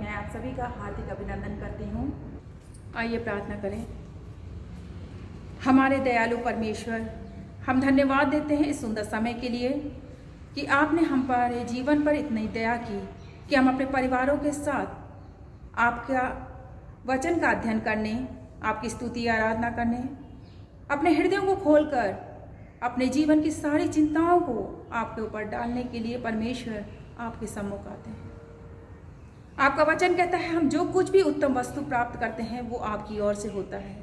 मैं आप सभी का हार्दिक अभिनंदन करती हूँ। आइए प्रार्थना करें। हमारे दयालु परमेश्वर, हम धन्यवाद देते हैं इस सुंदर समय के लिए कि आपने हमारे जीवन पर इतनी दया की कि हम अपने परिवारों के साथ आपका वचन का अध्ययन करने, आपकी स्तुति आराधना करने, अपने हृदयों को खोलकर अपने जीवन की सारी चिंताओं को आपके ऊपर डालने के लिए परमेश्वर आपके सम्मुख आते हैं। आपका वचन कहता है हम जो कुछ भी उत्तम वस्तु प्राप्त करते हैं वो आपकी ओर से होता है।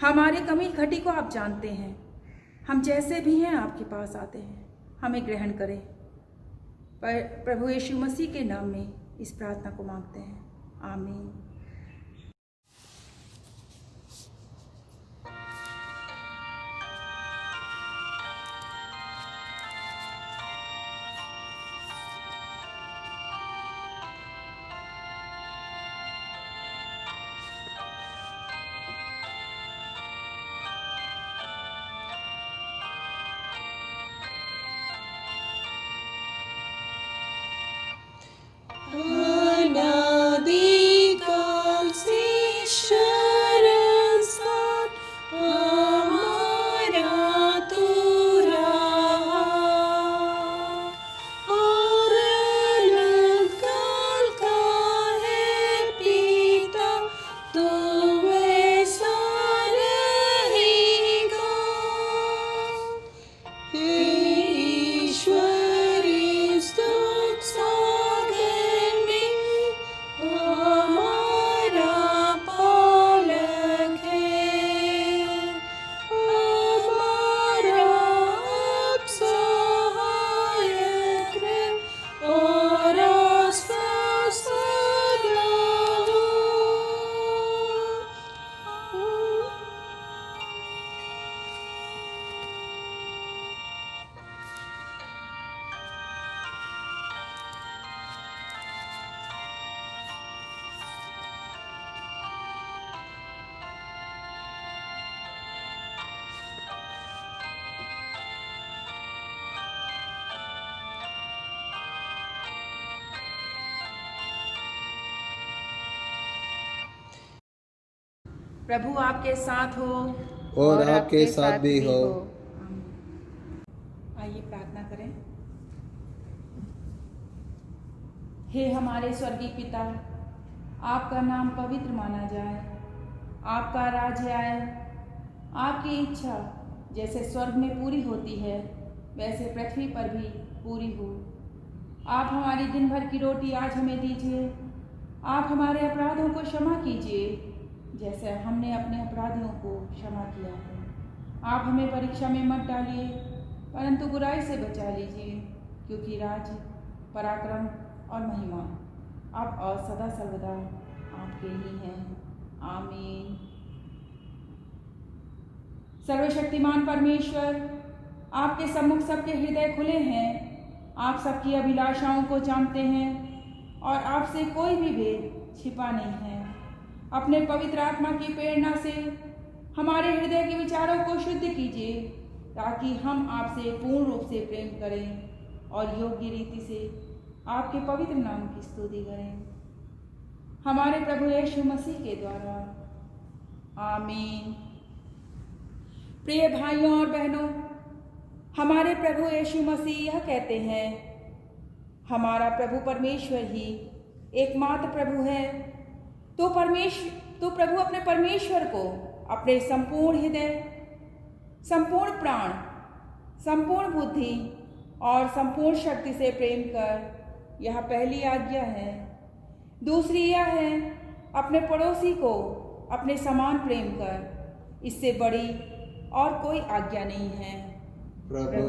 हमारी कमी घटी को आप जानते हैं। हम जैसे भी हैं आपके पास आते हैं, हमें ग्रहण करें। पर प्रभु यीशु मसीह के नाम में इस प्रार्थना को मांगते हैं, आमीन। प्रभु आपके साथ हो और आपके साथ भी हो। आइए प्रार्थना करें। हे हमारे स्वर्गीय पिता, आपका नाम पवित्र माना जाए, आपका राज्य आए, आपकी इच्छा जैसे स्वर्ग में पूरी होती है वैसे पृथ्वी पर भी पूरी हो। आप हमारी दिन भर की रोटी आज हमें दीजिए। आप हमारे अपराधों को क्षमा कीजिए जैसे हमने अपने अपराधियों को क्षमा किया है। आप हमें परीक्षा में मत डालिए परंतु बुराई से बचा लीजिए, क्योंकि राज्य, पराक्रम और महिमा अब और सदा सर्वदा आपके ही हैं, आमीन। सर्वशक्तिमान परमेश्वर, आपके सम्मुख सबके हृदय खुले हैं। आप सबकी अभिलाषाओं को जानते हैं और आपसे कोई भी भेद छिपा नहीं है। अपने पवित्र आत्मा की प्रेरणा से हमारे हृदय के विचारों को शुद्ध कीजिए ताकि हम आपसे पूर्ण रूप से प्रेम करें और योग्य रीति से आपके पवित्र नाम की स्तुति करें, हमारे प्रभु यीशु मसीह के द्वारा, आमीन। प्रिय भाइयों और बहनों, हमारे प्रभु यीशु मसीह यह कहते हैं, हमारा प्रभु परमेश्वर ही एकमात्र प्रभु है। तो प्रभु अपने परमेश्वर को अपने संपूर्ण हृदय, संपूर्ण प्राण, संपूर्ण बुद्धि और संपूर्ण शक्ति से प्रेम कर, यह पहली आज्ञा है। दूसरी यह है, अपने पड़ोसी को अपने समान प्रेम कर। इससे बड़ी और कोई आज्ञा नहीं है। प्रभु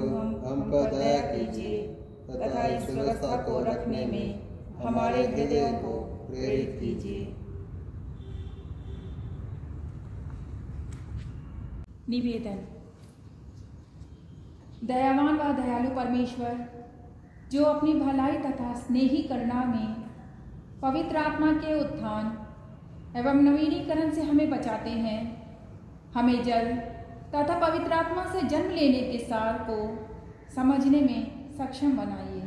हम पर दया कीजिए तथा इस व्यवस्था को रखने में हमारे हृदयों को प्रेरित कीजिए। निवेदन। दयावान व दयालु परमेश्वर, जो अपनी भलाई तथा स्नेही करुणा में पवित्र आत्मा के उत्थान एवं नवीनीकरण से हमें बचाते हैं, हमें जल तथा पवित्र आत्मा से जन्म लेने के सार को समझने में सक्षम बनाइए,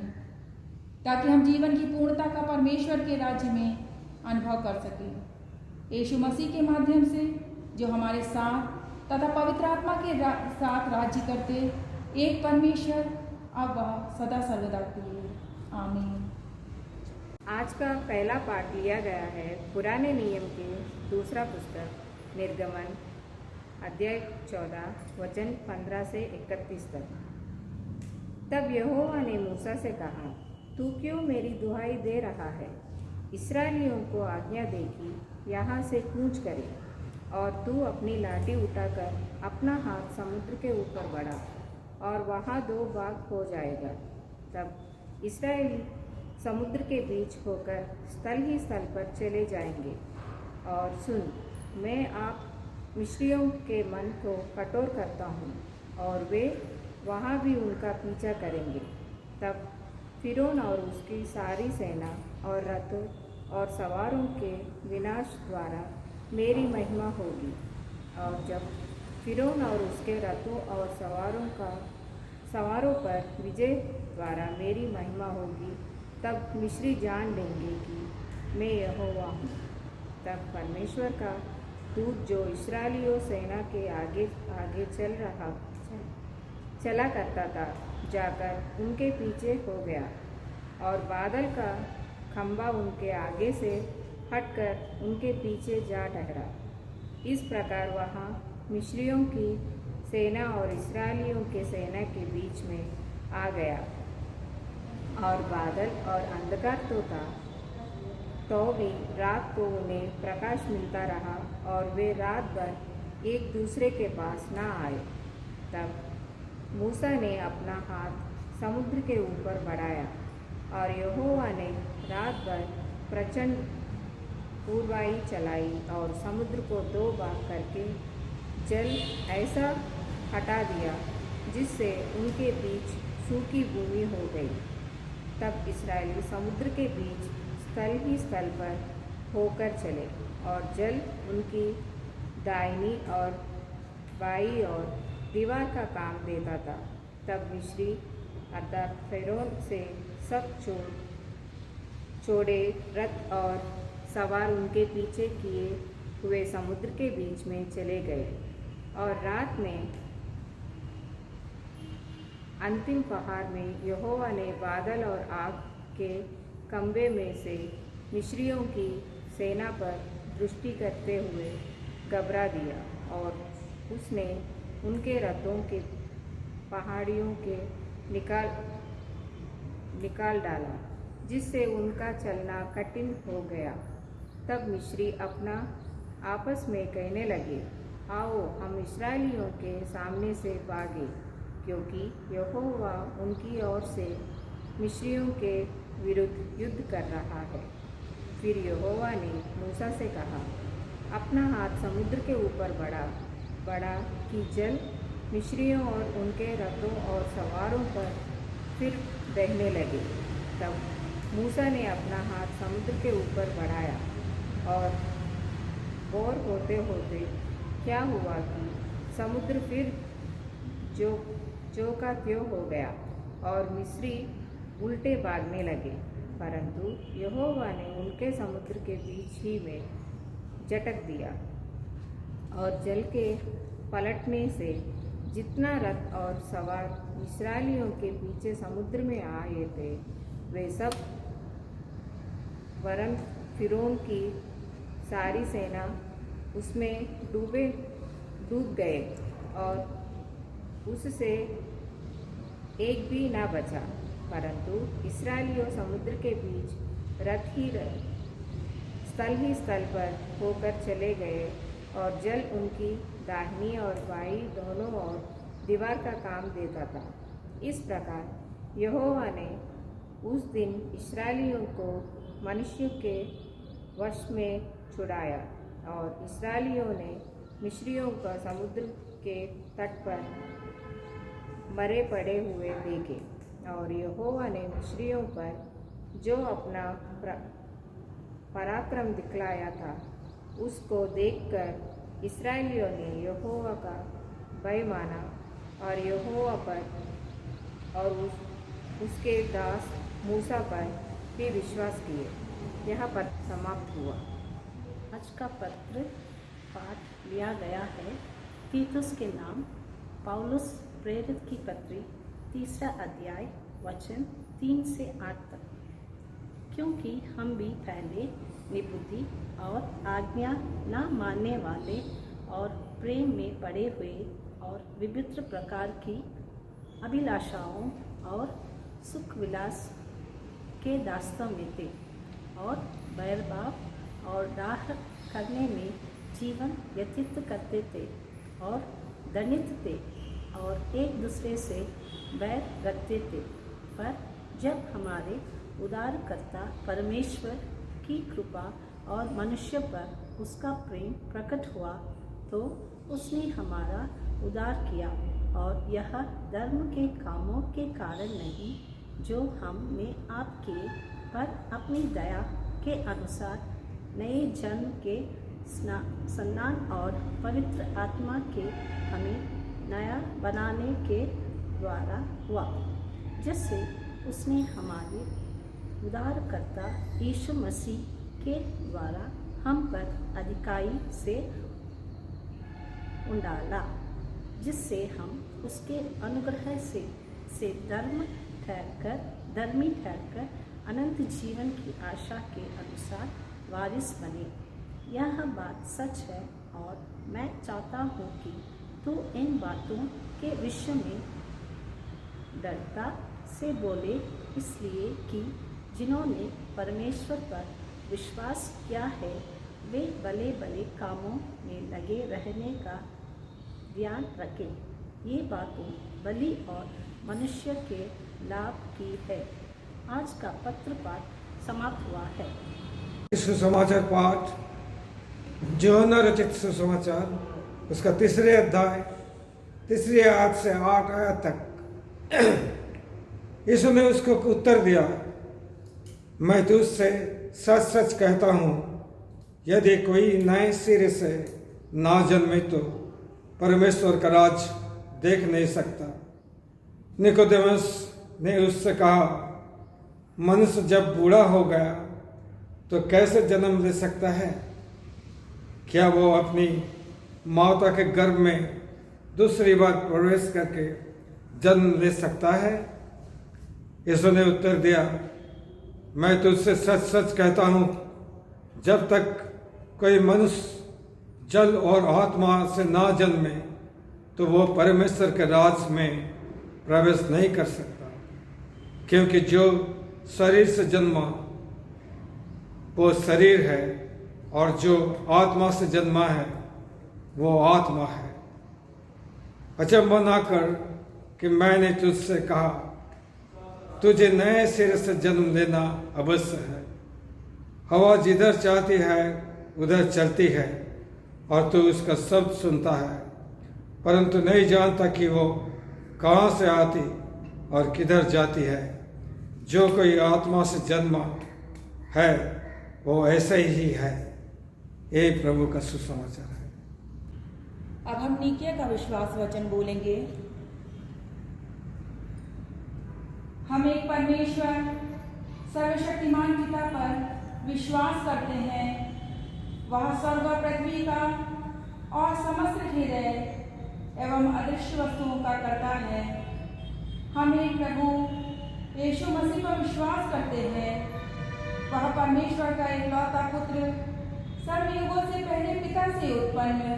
ताकि हम जीवन की पूर्णता का परमेश्वर के राज्य में अनुभव कर सकें। यीशु मसीह के माध्यम से जो हमारे साथ तथा पवित्र आत्मा के साथ राज्य करते एक परमेश्वर अब वह सदा सर्वदा के लिए आमीन। आज का पहला पाठ लिया गया है पुराने नियम के दूसरा पुस्तक निर्गमन अध्याय 14 वचन 15 से 31 तक। तब यहोवा ने मूसा से कहा, तू क्यों मेरी दुहाई दे रहा है? इस्राएलियों को आज्ञा दे कि यहाँ से कूच करे, और तू अपनी लाठी उठाकर अपना हाथ समुद्र के ऊपर बढ़ा, और वहाँ 2 भाग हो जाएगा। तब इस्राएली समुद्र के बीच होकर स्थल ही स्थल पर चले जाएंगे। और सुन, मैं आप मिस्रियों के मन को कठोर करता हूँ, और वे वहाँ भी उनका पीछा करेंगे। तब फिरौन और उसकी सारी सेना और रथों और सवारों के विनाश द्वारा मेरी महिमा होगी। और जब फिरौन और उसके रथों और सवारों पर विजय द्वारा मेरी महिमा होगी, तब मिस्री जान लेंगे कि मैं यहोवा हूँ। तब परमेश्वर का दूत जो इस्राएलियों सेना के आगे आगे चला करता था, जाकर उनके पीछे हो गया, और बादल का खंभा उनके आगे से हटकर उनके पीछे जा ठहरा। इस प्रकार वहाँ मिस्रियों की सेना और इस्राएलियों के सेना के बीच में आ गया, और बादल और अंधकार तो था, तो भी रात को उन्हें प्रकाश मिलता रहा, और वे रात भर एक दूसरे के पास न आए। तब मूसा ने अपना हाथ समुद्र के ऊपर बढ़ाया, और यहोवा ने रात भर प्रचंड पूर्वाई चलाई, और समुद्र को 2 भाग करके जल ऐसा हटा दिया जिससे उनके बीच सूखी भूमि हो गई। तब इस्राएली समुद्र के बीच स्थल ही स्थल पर होकर चले, और जल उनकी दाहिनी और बाईं ओर दीवार का काम देता था। तब मिस्री अर्थात फिरौन से सब चौड़े रथ और सवार उनके पीछे किए हुए समुद्र के बीच में चले गए, और रात में अंतिम पहाड़ में यहोवा ने बादल और आग के खंभे में से मिस्रियों की सेना पर दृष्टि करते हुए घबरा दिया, और उसने उनके रथों के पहाड़ियों के निकाल डाला, जिससे उनका चलना कठिन हो गया। तब मिस्री अपना आपस में कहने लगे, आओ हम इस्राएलियों के सामने से भागे, क्योंकि यहोवा उनकी ओर से मिस्रियों के विरुद्ध युद्ध कर रहा है। फिर यहोवा ने मूसा से कहा, अपना हाथ समुद्र के ऊपर बढ़ा कि जल मिस्रियों और उनके रथों और सवारों पर फिर बहने लगे। तब मूसा ने अपना हाथ समुद्र के ऊपर बढ़ाया, और बोर होते होते क्या हुआ कि समुद्र फिर जो का त्यों हो गया, और मिस्री उल्टे भागने लगे। परंतु यहोवा ने उनके समुद्र के बीच ही में झटक दिया, और जल के पलटने से जितना रथ और सवार इस्राएलियों के पीछे समुद्र में आए थे, वे सब वरन फिरौन की सारी सेना उसमें डूब गए, और उससे एक भी ना बचा। परंतु इस्राएलियों समुद्र के बीच स्थल ही स्थल पर होकर चले गए, और जल उनकी दाहिनी और बाईं दोनों ओर दीवार का काम देता था। इस प्रकार यहोवा ने उस दिन इस्राएलियों को मनुष्य के वश में छुड़ाया, और इस्राएलियों ने मिस्रियों को समुद्र के तट पर मरे पड़े हुए देखे। और यहोवा ने मिस्रियों पर जो अपना पराक्रम दिखलाया था, उसको देखकर इस्राएलियों ने यहोवा का भय माना, और यहोवा पर और उसके दास मूसा पर भी विश्वास किए। यह पत्र समाप्त हुआ। आज का पत्र पाठ लिया गया है तीतुस के नाम पौलुस प्रेरित की पत्री 3 अध्याय वचन 3 से 8 तक। क्योंकि हम भी पहले निबुद्धि और आज्ञा न मानने वाले और प्रेम में पड़े हुए और विभिन्न प्रकार की अभिलाषाओं और सुख विलास के दास्तों में थे और बैरभाव और डाह करने में जीवन व्यतीत करते थे और दंडित थे और एक दूसरे से बैर रखते थे। पर जब हमारे उद्धारकर्ता परमेश्वर की कृपा और मनुष्य पर उसका प्रेम प्रकट हुआ तो उसने हमारा उद्धार किया, और यह धर्म के कामों के कारण नहीं जो हम में आपके पर अपनी दया के अनुसार नए जन्म के स्नान और पवित्र आत्मा के हमें नया बनाने के द्वारा हुआ, जिससे उसने हमारे उद्धारकर्ता यीशु मसीह के द्वारा हम पर अधिकाई से उंडाला, जिससे हम उसके अनुग्रह से धर्मी ठहरकर अनंत जीवन की आशा के अनुसार वारिस बने। यह बात सच है और मैं चाहता हूँ कि तू इन बातों के विषय में दृढ़ता से बोले, इसलिए कि जिन्होंने परमेश्वर पर विश्वास किया है वे भले भले कामों में लगे रहने का ध्यान रखें। ये बातों बलि और मनुष्य के लाभ की है। आज का पत्र पाठ समाप्त हुआ है। सुसमाचार पाठ यूहन्ना रचित सुसमाचार उसका 3 अध्याय 3 आयत से 8 आयत तक। यीशु ने उसको उत्तर दिया, मैं तुझसे सच सच कहता हूँ, यदि कोई नए सिरे से ना जन्मे तो परमेश्वर का राज देख नहीं सकता। निकोदेमस ने उससे कहा, मनुष्य जब बूढ़ा हो गया तो कैसे जन्म ले सकता है? क्या वो अपनी माता के गर्भ में दूसरी बार प्रवेश करके जन्म ले सकता है? यीशु ने उत्तर दिया, मैं तुझसे सच सच कहता हूँ, जब तक कोई मनुष्य जल और आत्मा से ना जन्मे तो वो परमेश्वर के राज में प्रवेश नहीं कर सकता। क्योंकि जो शरीर से जन्मा वो शरीर है, और जो आत्मा से जन्मा है वो आत्मा है। अचंभा ना कर कि मैंने तुझसे कहा, तुझे नए सिरे से जन्म लेना अवश्य है। हवा जिधर चाहती है उधर चलती है और तू उसका शब्द सुनता है, परंतु नहीं जानता कि वो कहाँ से आती और किधर जाती है। जो कोई आत्मा से जन्मा है वो ऐसा ही है। ये प्रभु का सुसमाचार है। अब हम नीकिया का विश्वास वचन बोलेंगे। हम एक परमेश्वर सर्वशक्तिमान पिता पर विश्वास करते हैं। वह स्वर्ग और पृथ्वी का और समस्त हृदय एवं अदृश्य वस्तुओं का करता है। हम एक प्रभु यीशु मसीह पर विश्वास करते हैं। वह परमेश्वर का इकलौता पुत्र, सर्वयुगों से पहले पिता से उत्पन्न,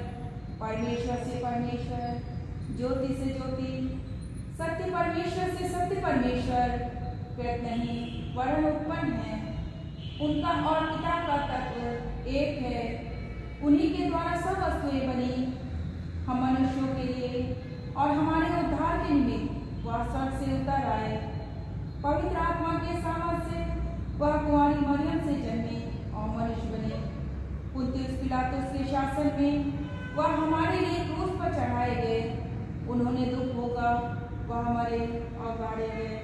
परमेश्वर से परमेश्वर, ज्योति से ज्योति, सत्य परमेश्वर से सत्य परमेश्वर, कृत नहीं वरन उत्पन्न है। उनका और पिता का तत्व एक है। उन्हीं के द्वारा सब वस्तुएं बनी। हम मनुष्यों के लिए और हमारे उद्धार के निमित्त वह स्वर्ग से उतर आए। पवित्र आत्मा के सामर्थ्य से वह कुंवारी मरियम से जन्मे और मनुष्य बने। पुन्तियुस पिलातुस के शासन में वह हमारे लिए क्रूस पर चढ़ाए गए। उन्होंने दुख भोगा, वह मरे और गाड़े गए।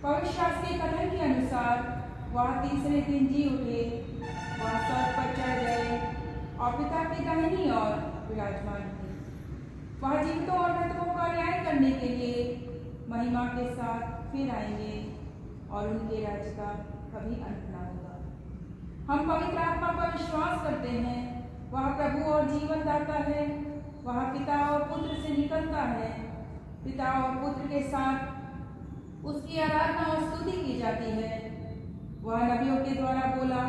पवित्र शास्त्र के कथन के अनुसार वह तीसरे दिन जी उठे। वह स्वर्ग पर चढ़ गए और पिता की दाहिनी ओर विराजमान थे। वह जीवितों और मृतकों का न्याय करने के लिए महिमा के साथ फिर आएंगे और उनके राज्य का कभी अंत न होगा। हम पवित्र आत्मा पर विश्वास करते हैं, वह प्रभु और जीवन दाता है। वह पिता और पुत्र से निकलता है। पिता और पुत्र के साथ उसकी आराधना और स्तुति की जाती है। वह नबियों के द्वारा बोला,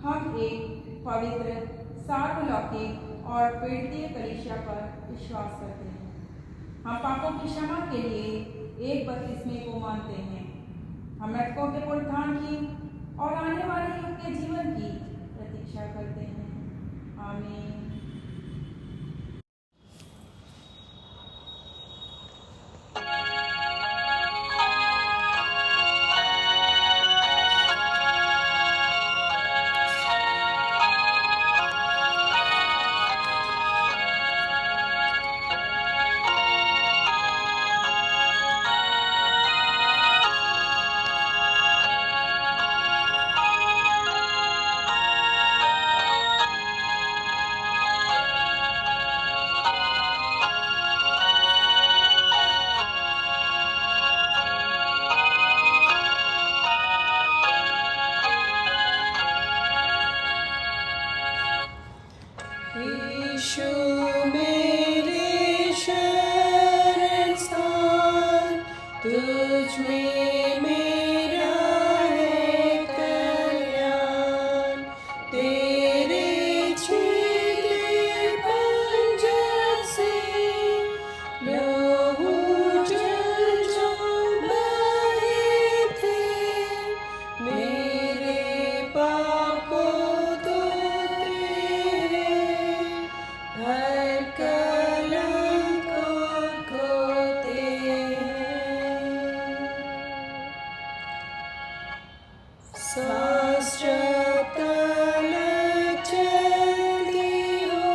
हम एक पवित्र, सार्वलौकिक और प्रेरित कलीसिया पर विश्वास करते हैं। हम पापों की क्षमा के लिए एक बपतिस्मे को मानते हैं। हम मृतकों के पुनरुत्थान की और आने वाले युग के जीवन की प्रतीक्षा करते हैं। आमीन। यीशु मेरे शरण स्थान, तुझ में मेरा है कल्याण। तेरे छीले पंजर से लहू जल जो बहे थे, मेरे पापों हर कलंक खोते हैं। सांस जब तलक चलती हो,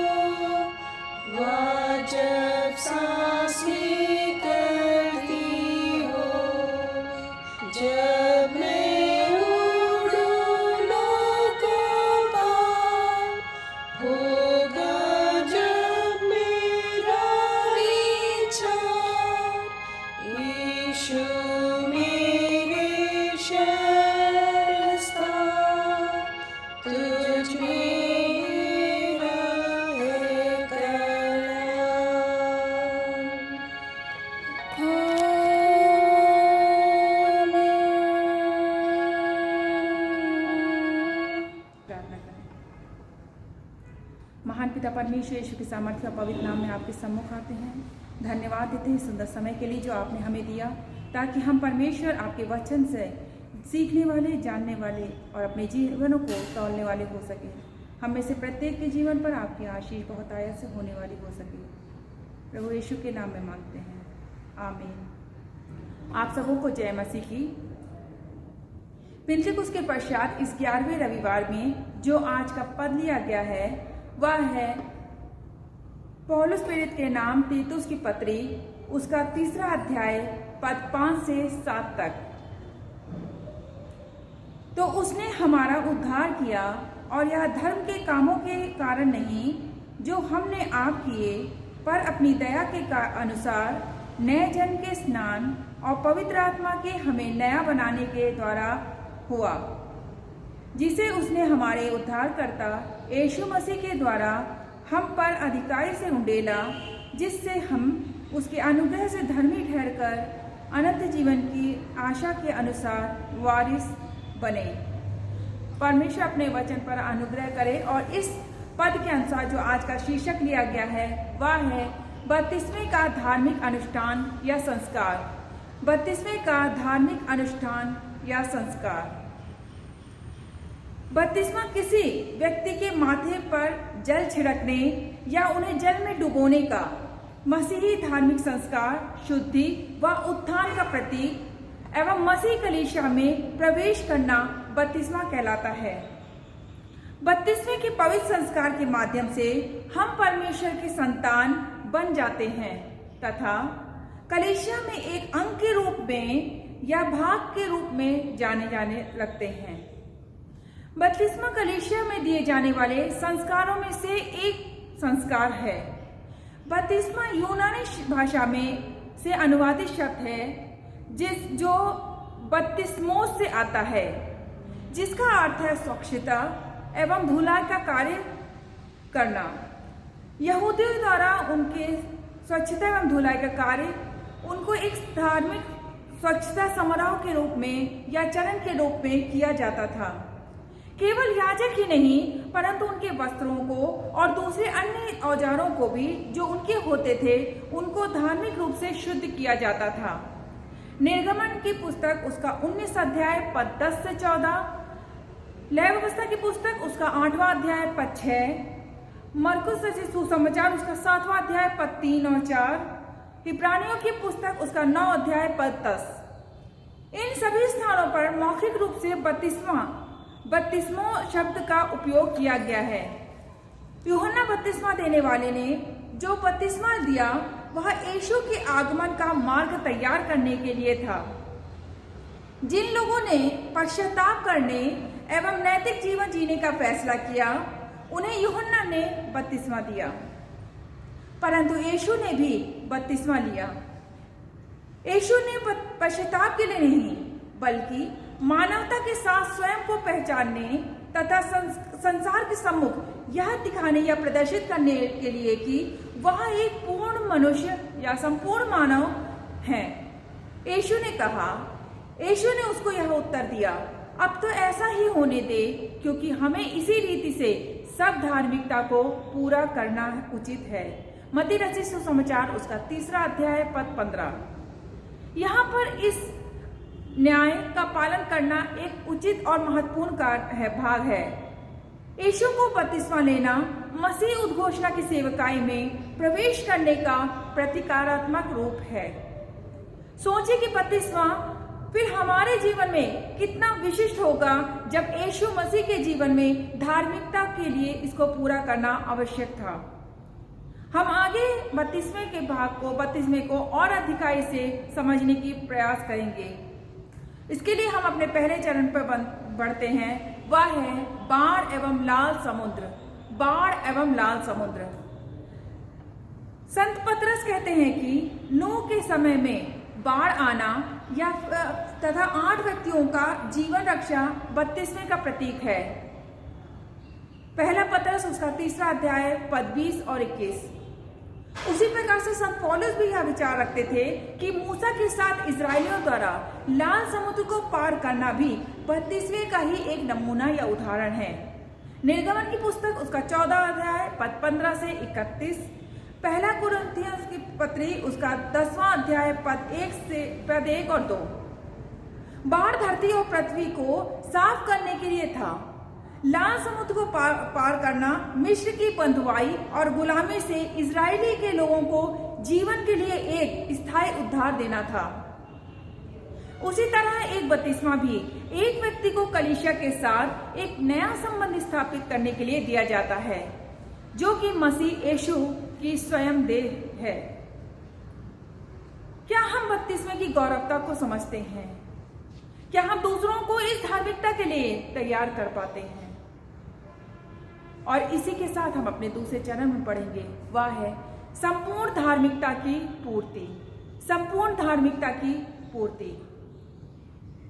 वह जब सांस निकलती हो, जब मैं उड़ूं लोकों पार, होगा जब मेरा विचार। यीशु मेरे शरण स्थान, तुझ में मेरा है कल्याण। प्रार्थना करें। महान पिता परमेश्वर, यीशु के सामर्थ्य और पवित्र नाम में आपके सम्मुख आते हैं। धन्यवाद देते हैं सुंदर समय के लिए जो आपने हमें दिया, ताकि हम परमेश्वर आपके वचन से सीखने वाले, जानने वाले और अपने जीवनों को तौलने वाले हो सके। हम में से प्रत्येक के जीवन पर आपकी आशीष बहुत आयत से होने वाली हो सके। प्रभु यीशु के नाम में मांगते हैं, आमीन। आप सबों को जय मसीह की। पिंतकुस्त के पश्चात इस 11वें रविवार में जो आज का पद लिया गया है वह है पौलुस प्रेरित के नाम तीतुस की पत्री, उसका 3 अध्याय पद 5 से 7 तक। तो उसने हमारा उद्धार किया और यह धर्म के कामों के कारण नहीं जो हमने आप किए, पर अपनी दया के अनुसार नए जन्म के स्नान और पवित्र आत्मा के हमें नया बनाने के द्वारा हुआ, जिसे उसने हमारे उद्धारकर्ता यीशु मसीह के द्वारा हम पर अधिकारी से उंडेला, जिससे हम उसके अनुग्रह से धर्मी ठहरकर अनंत जीवन की आशा के अनुसार वारिस बने। परमेश्वर अपने वचन पर अनुग्रह करे। और इस पद के अनुसार जो आज का शीर्षक लिया गया है वह है 32वें का धार्मिक अनुष्ठान या संस्कार। 32वें का धार्मिक अनुष्ठान या संस्कार। बपतिस्मा किसी व्यक्ति के माथे पर जल छिड़कने या उन्हें जल में डुबोने का मसीही धार्मिक संस्कार, शुद्धि व उत्थान का प्रतीक एवं मसीह कलीसिया में प्रवेश करना बपतिस्मा कहलाता है। बपतिस्मे के पवित्र संस्कार के माध्यम से हम परमेश्वर की संतान बन जाते हैं तथा कलीसिया में एक अंग के रूप में या भाग के रूप में जाने लगते हैं। बपतिस्मा कलीसिया में दिए जाने वाले संस्कारों में से एक संस्कार है। बपतिस्मा यूनानी भाषा में से अनुवादित शब्द है जो बपतिस्मोस से आता है। जिसका अर्थ है स्वच्छता एवं धुलाई का कार्य करना। यहूदियों द्वारा उनके स्वच्छता एवं धुलाई का कार्य उनको एक धार्मिक स्वच्छता समारोह के रूप में या चरण के रूप में किया जाता था। केवल याजक ही नहीं परंतु उनके वस्त्रों को और दूसरे अन्य औजारों को भी जो उनके होते थे उनको धार्मिक रूप से शुद्ध किया जाता था। निर्गमन की पुस्तक उसका 19 अध्याय पद 10 से 14, लय व्यवस्था की पुस्तक उसका 8वां अध्याय पद 6, मरकुस रचित सुसमाचार उसका 7वां अध्याय पद 3 और 4, इब्रानियों की पुस्तक उसका 9 अध्याय पद 10। इन सभी स्थानों पर मौखिक रूप से बपतिस्मों शब्द का उपयोग किया गया है। यूहन्ना बपतिस्मा देने वाले ने जो बपतिस्मा दिया वह यीशु के आगमन का मार्ग तैयार करने के लिए था। जिन लोगों ने पश्चाताप करने एवं नैतिक जीवन जीने का फैसला किया उन्हें यूहन्ना ने बपतिस्मा दिया, परंतु यीशु ने भी बपतिस्मा लिया। यीशु ने पश्चाताप के लिए नहीं बल्कि मानवता के साथ स्वयं को पहचानने तथा संसार के सम्मुख यह दिखाने या प्रदर्शित करने के लिए कि वह एक पूर्ण मनुष्य या संपूर्ण मानव है। यीशु ने उसको यह उत्तर दिया, अब तो ऐसा ही होने दे, क्योंकि हमें इसी रीति से सब धार्मिकता को पूरा करना उचित है। मत्ती रचित सुसमाचार उसका 3 अध्याय पद 15। यहाँ पर इस न्याय का पालन करना एक उचित और महत्वपूर्ण भाग है। यीशु को बपतिस्मा लेना मसीह उद्घोषणा की सेवकाई में प्रवेश करने का प्रतीकात्मक रूप है। सोचिए कि बपतिस्मा फिर हमारे जीवन में कितना विशिष्ट होगा जब यीशु मसीह के जीवन में धार्मिकता के लिए इसको पूरा करना आवश्यक था। हम आगे बपतिस्मे को और अधिकाई से समझने की प्रयास करेंगे। इसके लिए हम अपने पहले चरण पर बढ़ते हैं, वह है बाढ़ एवं लाल समुद्र। संत पतरस कहते हैं कि नूह के समय में बाढ़ आना या तथा 8 व्यक्तियों का जीवन रक्षा बपतिस्मे का प्रतीक है। पहला पतरस उसका 3 अध्याय पद 20 और 21। उसी प्रकार से संत पौलुस भी यह विचार रखते थे कि मूसा के साथ इजरायलियों द्वारा लाल समुद्र को पार करना भी बपतिस्मे का ही एक नमूना या उदाहरण है। निर्गमन की पुस्तक उसका 14 अध्याय पद 15 से 31, पहला कुरिन्थियों की पत्री उसका 10वां अध्याय पद 1 और 2। बाढ़ धरती और पृथ्वी को साफ करने के लिए था। लाल समुद्र को पार करना मिस्र की बंधुआई और गुलामी से इजरायली के लोगों को जीवन के लिए एक स्थायी उद्धार देना था। उसी तरह एक बपतिस्मा भी एक व्यक्ति को कलीसिया के साथ एक नया संबंध स्थापित करने के लिए दिया जाता है, जो कि मसीह यीशु की स्वयं देह है। क्या हम बपतिस्मे की गौरवता को समझते हैं? क्या हम दूसरों को इस धार्मिकता के लिए तैयार कर पाते हैं? और इसी के साथ हम अपने दूसरे चरण में पढ़ेंगे, वह है संपूर्ण धार्मिकता की पूर्ति।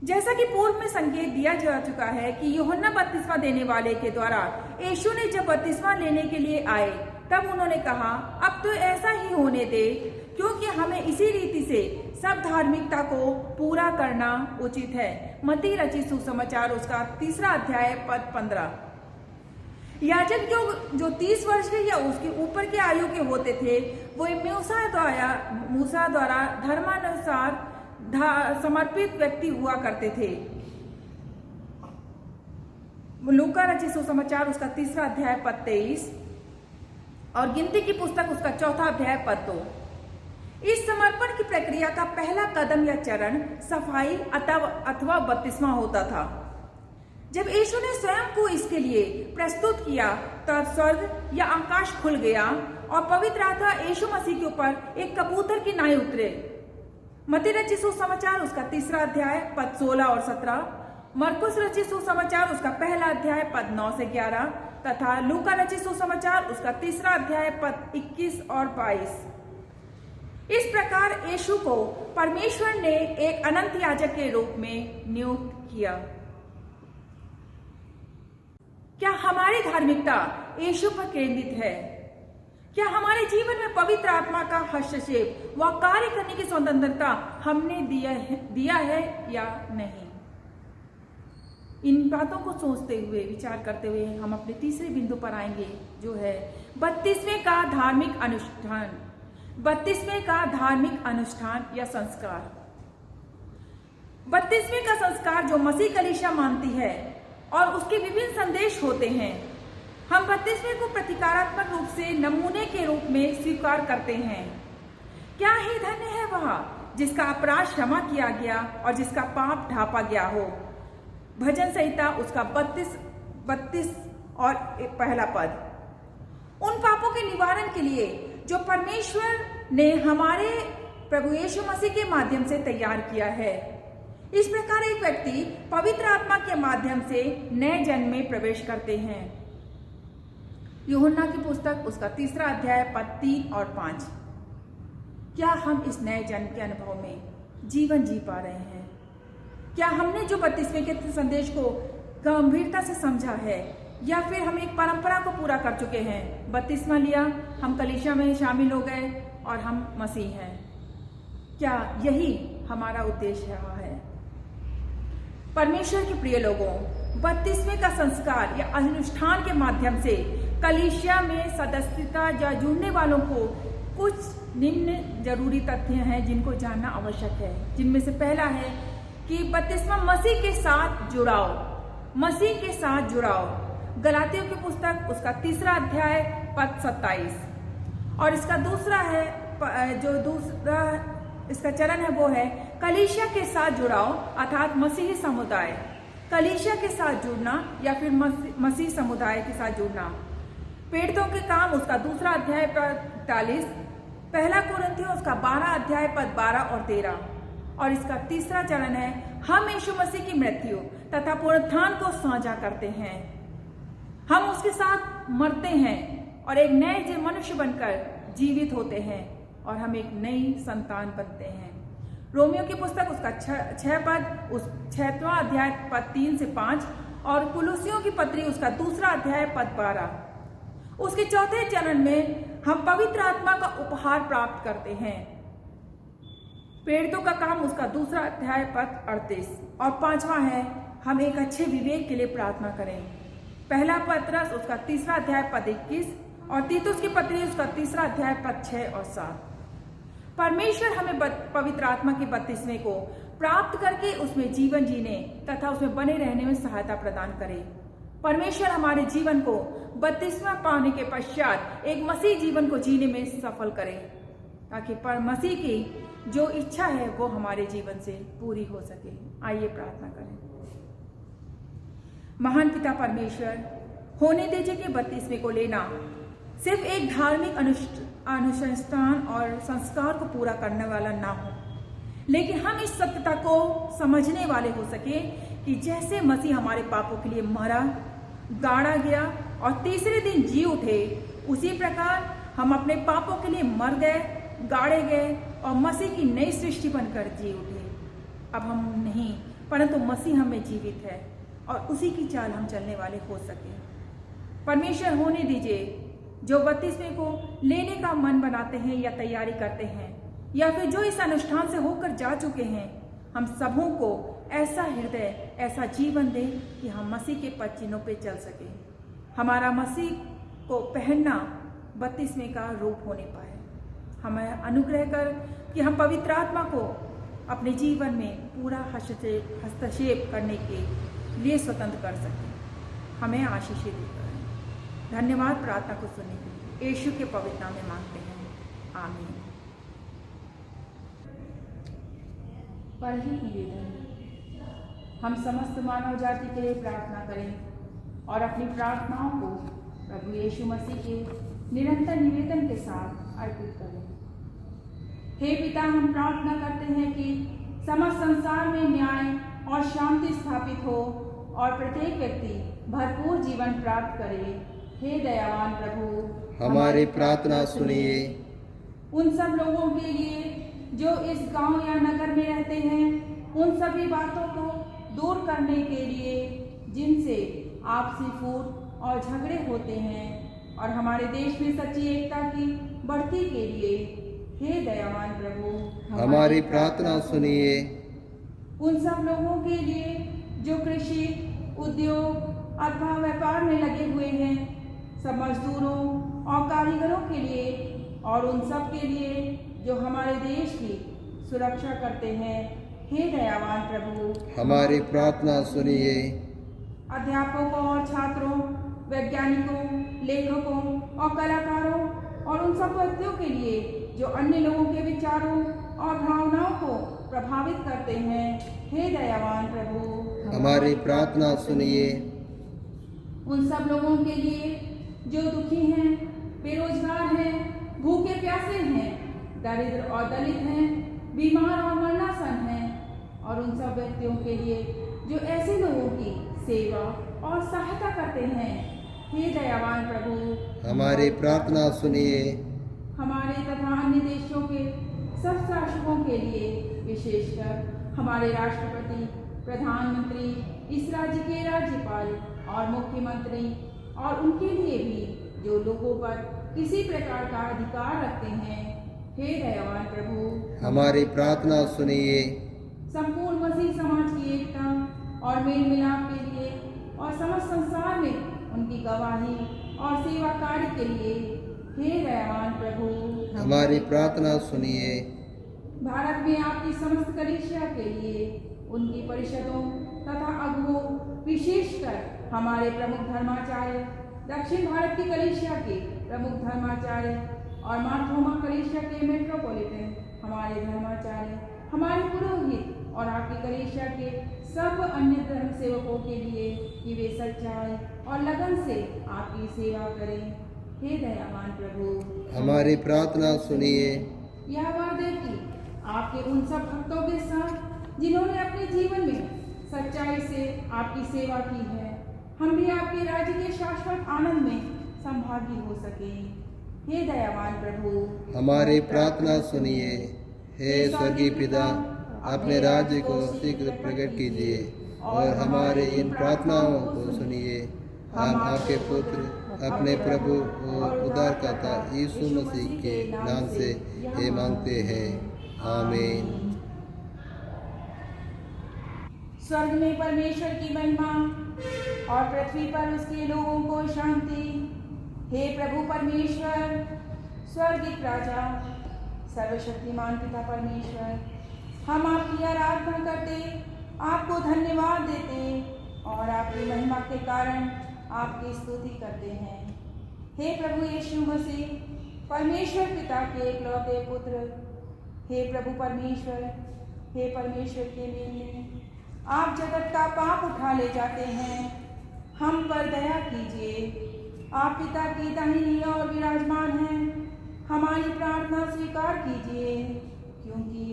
जैसा कि पूर्व में संकेत दिया जा चुका है कि यूहन्ना बपतिस्मा देने वाले के द्वारा यीशु ने जब बपतिस्मा लेने के लिए आए तब उन्होंने कहा, अब तो ऐसा ही होने दे, क्योंकि हमें इसी रीति से सब धार्मिकता को पूरा करना उचित है। मत्ती रचित सुसमाचार उसका 3 अध्याय पद 15। याजक जो 30 वर्ष के या उसके ऊपर के आयु के होते थे, वो मूसा द्वारा धर्मानुसार समर्पित व्यक्ति हुआ करते थे। लूका रचित सुसमाचार उसका 3 अध्याय पद 23 और गिनती की पुस्तक उसका 4 अध्याय पद 2। इस समर्पण की प्रक्रिया का पहला कदम या चरण सफाई अथवा बपतिस्मा होता था। जब यीशु ने स्वयं को इसके लिए प्रस्तुत किया तब स्वर्ग या आकाश खुल गया और पवित्र आत्मा यीशु मसीह के ऊपर एक कबूतर की नाई उतरे। मत्ती रचित सुसमाचार उसका 3 अध्याय पद 16 और 17, मरकुस रचित सुसमाचार उसका 1 अध्याय पद 9 से 11 तथा लूका रचित सुसमाचार उसका 3 अध्याय पद 21 और 22। इस प्रकार यीशु को परमेश्वर ने एक अनंत याजक के रूप में नियुक्त किया। क्या हमारी धार्मिकता यीशु पर केंद्रित है? क्या हमारे जीवन में पवित्र आत्मा का हस्तक्षेप व कार्य करने की स्वतंत्रता हमने दिया है या नहीं? इन बातों को सोचते हुए, विचार करते हुए हम अपने तीसरे बिंदु पर आएंगे, जो है 32वें का धार्मिक अनुष्ठान। 32वें का धार्मिक अनुष्ठान या संस्कार। 32वें का संस्कार जो मसीह कलीसिया मानती है और उसके विभिन्न संदेश होते हैं, हम 32वें को प्रतीकात्मक रूप से नमूने के रूप में स्वीकार करते हैं। क्या ही धन्य है वह जिसका अपराध क्षमा किया गया और जिसका पाप ढांपा गया हो। भजन संहिता उसका 32 और पहला पद। उन पापों के निवारण के लिए जो परमेश्वर ने हमारे प्रभु यीशु मसीह के माध्यम से तैयार किया है। इस प्रकार एक व्यक्ति पवित्र आत्मा के माध्यम से नए जन्म में प्रवेश करते हैं। यूहन्ना की पुस्तक उसका 3 अध्याय पद 3 और 5। क्या हम इस नए जन्म के अनुभव में जीवन जी पा रहे हैं? क्या हमने जो 32वें के संदेश को गंभीरता से समझा है, या फिर हम एक परंपरा को पूरा कर चुके हैं? 32वां लिया, हम कलीसिया में शामिल हो गए और हम मसीह हैं। क्या यही हमारा उद्देश्य रहा है? परमेश्वर के प्रिय लोगों, 32वें का संस्कार या अनुष्ठान के माध्यम से कलीसिया में सदस्यता या जुड़ने वालों को कुछ निम्न जरूरी तथ्य हैं जिनको जानना आवश्यक है। जिनमें से पहला है कि 32वां मसीह के साथ जुड़ाव। मसीह के साथ जुड़ाव। गलातियों की पुस्तक उसका 3 अध्याय पद 27। और इसका दूसरा है, जो दूसरा इसका चरण है वो है कलीसिया के साथ जुड़ाव, अर्थात मसीही समुदाय। कलीसिया के साथ जुड़ना या फिर मसीह समुदाय के साथ जुड़ना। प्रेरितों के काम उसका 2 अध्याय पद 43। पहला कुरिन्थियों उसका 12 अध्याय पद 12 और 13। और इसका तीसरा चरण है हम यीशु मसीह की मृत्यु तथा पुनरुत्थान को साझा करते हैं। हम उसके साथ मरते हैं और एक नए मनुष्य बनकर जीवित होते हैं और हम एक नई संतान बनते हैं। रोमियो की पुस्तक उसका 6 पद उस 6वां अध्याय पद 3 से 5 और कुलुसियों की पत्री उसका 2 अध्याय पद 12। उसके चौथे चरण में हम पवित्र आत्मा का उपहार प्राप्त करते हैं। प्रेरितों का काम उसका 2 अध्याय पद 38। और 5वां है हम एक अच्छे विवेक के लिए प्रार्थना करें। पहला पत्रस उसका 3 अध्याय पद 21 और तीतुस की पत्री उसका 3 अध्याय पद 6 और 7। परमेश्वर हमें पवित्र आत्मा के 32वें को प्राप्त करके उसमें जीवन जीने तथा उसमें बने रहने में सहायता प्रदान करे। परमेश्वर हमारे जीवन को 32वां पाने के पश्चात एक मसीह जीवन को जीने में सफल करे, ताकि मसीह की जो इच्छा है वो हमारे जीवन से पूरी हो सके। आइए प्रार्थना करें। महान पिता परमेश्वर, होने दीजिए कि 32वें को लेना सिर्फ एक धार्मिक अनुष्ठान और संस्कार को पूरा करने वाला ना हो, लेकिन हम इस सत्यता को समझने वाले हो सके कि जैसे मसीह हमारे पापों के लिए मरा, गाड़ा गया और तीसरे दिन जी उठे, उसी प्रकार हम अपने पापों के लिए मर गए, गाड़े गए और मसीह की नई सृष्टि बनकर जी उठे। अब हम नहीं, परंतु मसीह हमें जीवित है और उसी की चाल हम चलने वाले हो सके। परमेश्वर, होने दीजिए जो 32वें को लेने का मन बनाते हैं या तैयारी करते हैं, या फिर जो इस अनुष्ठान से होकर जा चुके हैं, हम सबों को ऐसा हृदय, ऐसा जीवन दे कि हम मसीह के पद चिन्हों पे चल सके। हमारा मसीह को पहनना 32वें का रूप होने पाए। हमें अनुग्रह कर कि हम पवित्र आत्मा को अपने जीवन में पूरा हस्तक्षेप करने के लिए स्वतंत्र कर सकें। हमें आशीषित करें। धन्यवाद प्रार्थना को सुनने के लिए यीशु के पवित्र नाम में मांगते हैं, आमीन। पर ही निवेदन, हम समस्त मानव जाति के लिए प्रार्थना करें और अपनी प्रार्थनाओं को प्रभु यीशु मसीह के निरंतर निवेदन के साथ अर्पित करें। हे पिता, हम प्रार्थना करते हैं कि समस्त संसार में न्याय और शांति स्थापित हो और प्रत्येक व्यक्ति भरपूर जीवन प्राप्त करे। हे दयावान प्रभु, हमारी प्रार्थना सुनिए। उन सब लोगों के लिए जो इस गांव या नगर में रहते हैं, उन सभी बातों को दूर करने के लिए जिनसे आपसी फूट और झगड़े होते हैं और हमारे देश में सच्ची एकता की बढ़ती के लिए हे दयावान प्रभु हमारी प्रार्थना सुनिए। उन सब लोगों के लिए जो कृषि उद्योग अथवा व्यापार में लगे हुए हैं, सब मजदूरों और कारीगरों के लिए और उन सब के लिए जो हमारे देश की सुरक्षा करते हैं, हे दयावान प्रभु हमारी प्रार्थना सुनिए। अध्यापकों और छात्रों, वैज्ञानिकों, लेखकों और कलाकारों और उन सब व्यक्तियों के लिए जो अन्य लोगों के विचारों और भावनाओं को प्रभावित करते हैं, हे दयावान प्रभु हमारी प्रार्थना सुनिए। उन सब लोगों के लिए जो दुखी हैं, बेरोजगार हैं, भूखे प्यासे हैं, दरिद्र और दलित हैं, बीमार और मरणासन हैं और उन सब व्यक्तियों के लिए जो ऐसे लोगों की सेवा और सहायता करते हैं, हे दयावान प्रभु हमारी प्रार्थना सुनिए। हमारे तथा अन्य देशों के सब शासकों के लिए, विशेषकर हमारे राष्ट्रपति, प्रधानमंत्री, इस राज्य के राज्यपाल और मुख्यमंत्री और उनके लिए भी जो लोगों पर किसी प्रकार का अधिकार रखते हैं, हे दयावान प्रभु हमारी प्रार्थना सुनिए। संपूर्ण मसीह समाज की एकता और मेल मिलाप के लिए और समस्त संसार में उनकी गवाही और सेवा कार्य के लिए, हे दयावान प्रभु हमारी प्रार्थना सुनिए। भारत में आपकी समस्त कलीसिया के लिए, उनकी परिषदों तथा अगुओं, विशेषकर हमारे प्रमुख धर्माचार्य, दक्षिण भारत की कलीसिया के प्रमुख धर्माचार्य और मार्थोमा कलीसिया के मेट्रोपॉलिटन हमारे धर्माचार्य, हमारे पुरोहित और आपकी कलीसिया के सब अन्य धर्म सेवकों के लिए कि वे सच्चाई और लगन से आपकी सेवा करें, हे दयावान प्रभु हमारी प्रार्थना सुनिए। यह वादे कि आपके उन सब भक्तों के साथ जिन्होंने अपने जीवन में सच्चाई से आपकी सेवा की है, हम भी आपके राज्य के शाश्वत आनंद में संभागी हो सके, हे दयावान प्रभु हमारी प्रार्थना सुनिए। हे स्वर्गीय पिता, अपने राज्य को शीघ्र प्रकट कीजिए और हमारे इन प्रार्थनाओं को सुनिए। हम आपके पुत्र, अपने प्रभु और उद्धारकर्ता यीशु मसीह के नाम से ये मांगते हैं, आमीन। स्वर्ग में परमेश्वर की महिमा और पृथ्वी पर उसके लोगों को शांति। हे प्रभु परमेश्वर, स्वर्गीय राजा, सर्वशक्तिमान पिता परमेश्वर, हम आपकी आराधना करते, आपको धन्यवाद देते और आपकी महिमा के कारण आपकी स्तुति करते हैं। हे प्रभु यीशु मसीह, परमेश्वर पिता के इकलौते पुत्र, हे प्रभु परमेश्वर, हे परमेश्वर के मेले, आप जगत का पाप उठा ले जाते हैं, हम पर दया कीजिए। आप पिता की दाहिनी ओर विराजमान हैं, हमारी प्रार्थना स्वीकार कीजिए, क्योंकि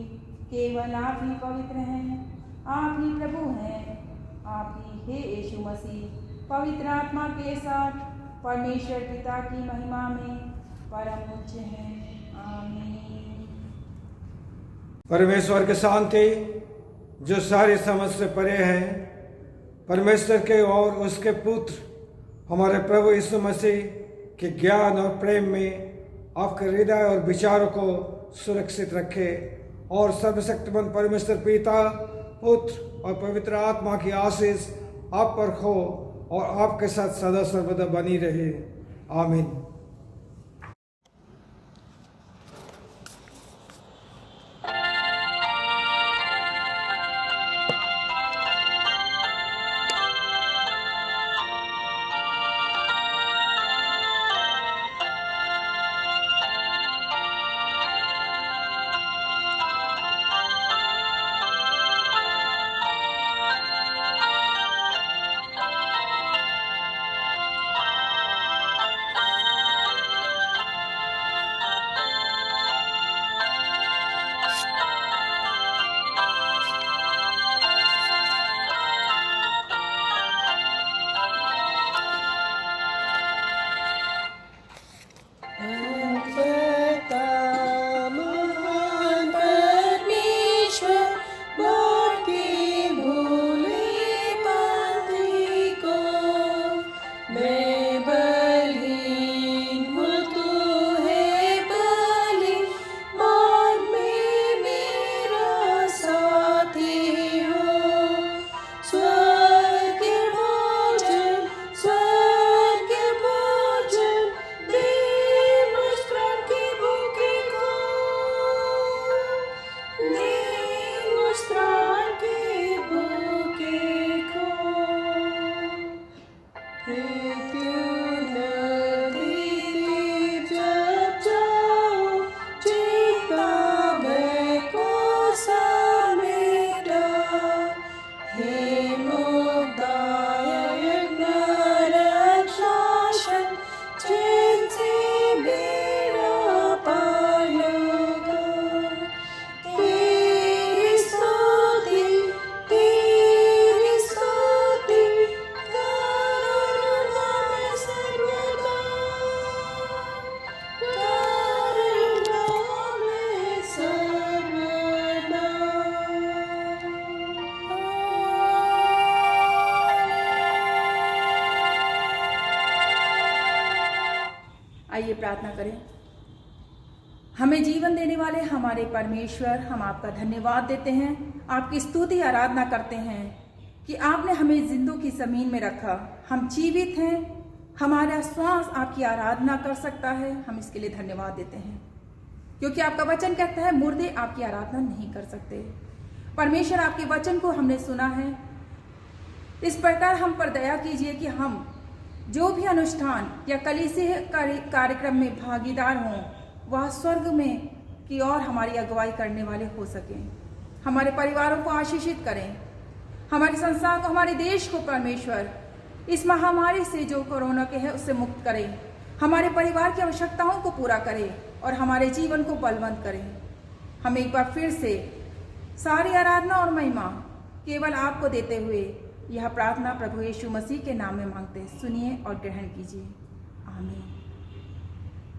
केवल आप ही पवित्र हैं, आप ही प्रभु हैं, आप ही हे यीशु मसीह पवित्र आत्मा के साथ परमेश्वर पिता की महिमा में परम उच्च हैं, आमीन। परमेश्वर की शांति जो सारी समझ से परे है, परमेश्वर के और उसके पुत्र हमारे प्रभु यीशु मसीह के ज्ञान और प्रेम में आपके हृदय और विचारों को सुरक्षित रखे और सर्वशक्तिमान परमेश्वर पिता, पुत्र और पवित्र आत्मा की आशीष आप पर हो और आपके साथ सदा सर्वदा बनी रहे, आमीन। आइए प्रार्थना करें। हमें जीवन देने वाले हमारे परमेश्वर, हम आपका धन्यवाद देते हैं, आपकी स्तुति आराधना करते हैं कि आपने हमें जिंदों की ज़मीन में रखा। हम जीवित हैं, हमारा श्वास आपकी आराधना कर सकता है। हम इसके लिए धन्यवाद देते हैं, क्योंकि आपका वचन कहता है मुर्दे आपकी आराधना नहीं कर सकते। परमेश्वर, आपके वचन को हमने सुना है, इस प्रकार हम पर दया कीजिए कि हम जो भी अनुष्ठान या कलीसिया कार्यक्रम में भागीदार हों, वह स्वर्ग में की ओर हमारी अगुवाई करने वाले हो सकें। हमारे परिवारों को आशीषित करें, हमारे संसार को, हमारे देश को परमेश्वर इस महामारी से जो कोरोना के है उससे मुक्त करें, हमारे परिवार की आवश्यकताओं को पूरा करें और हमारे जीवन को बलवंत करें। हम एक बार फिर से सारी आराधना और महिमा केवल आपको देते हुए यह प्रार्थना प्रभु यीशु मसीह के नाम में मांगते हैं। सुनिए और ग्रहण कीजिए। आमीन।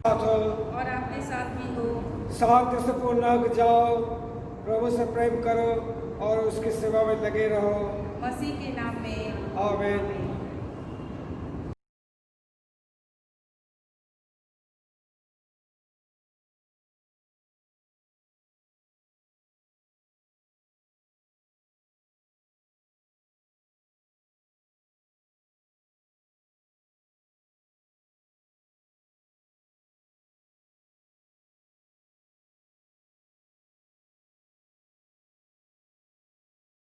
और आपके साथ भी हो। शांति से पूर्ण जाओ, प्रभु से प्रेम करो और उसकी सेवा में लगे रहो। मसीह के नाम में आमीन।